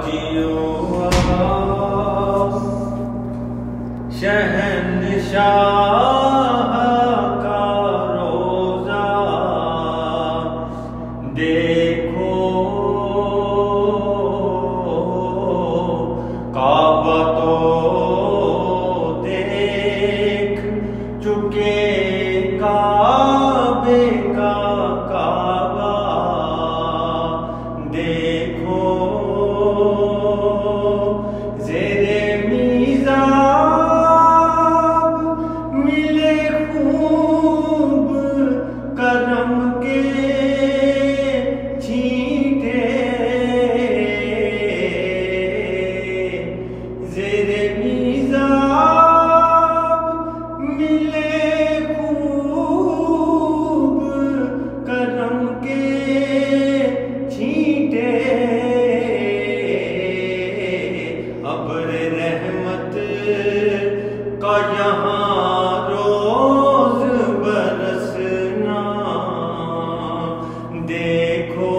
हाजियो शहंशाह का रोजा देखो, काबा तो देख चुके, काबे का काबा देखो, ज़ेरे मीज़ाब मिले खूब करम के छींटे, ज़ेरे मीज़ाब मिले खूब करम के छींटे, अब्र रहमत का यहाँ रोज बरसना देखो,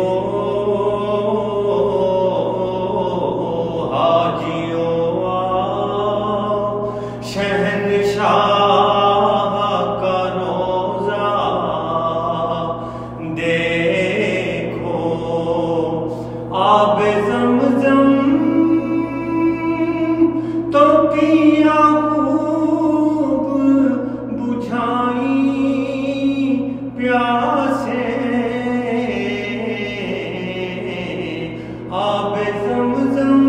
हाजियो शहंशाह का रोजा देखो, आबे ज़मज़म तो पिया खूब बुझाई प्यासे, आबे ज़मज़म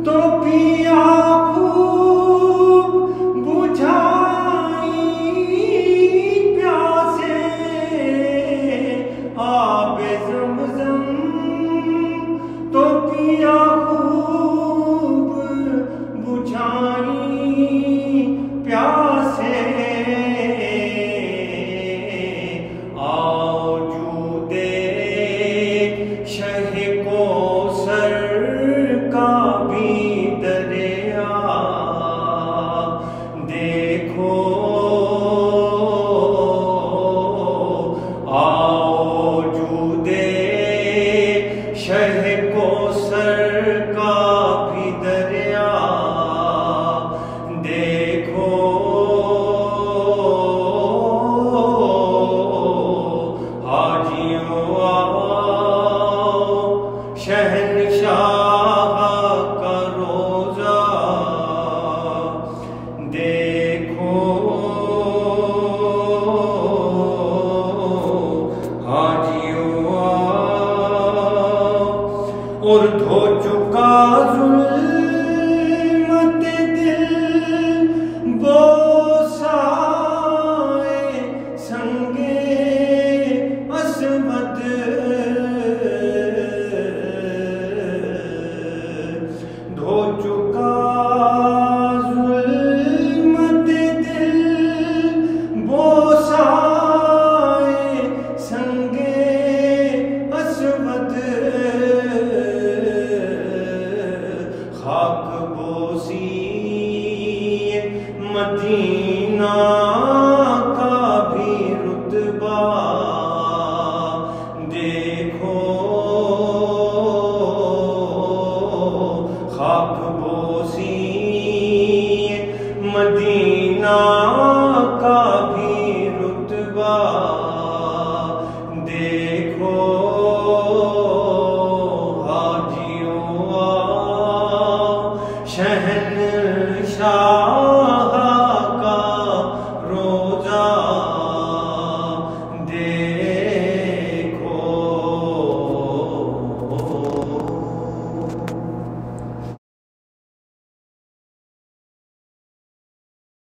तो पिया खूब बुझाई प्यासे, आबे ज़मज़म तो पिया खूब बुझाई प्यासे, आओ जूदे शह कौसर का भी दरिया देखो, आओ जूदे शह कौसर का भी दरिया देखो, हाजियो शहंशाह का रोजा देखो, हाजियो और धो चुका ज़ुल्मत दिल बोसाए संगे असमत, धो चुका ज़ुल्मत दिल बोसाए संगे असमत, खाक बोसी मदीना का भी रुतबा देखो, खाक बोसी मदीना का भी रुतबा देखो, हाजियो शहंशाह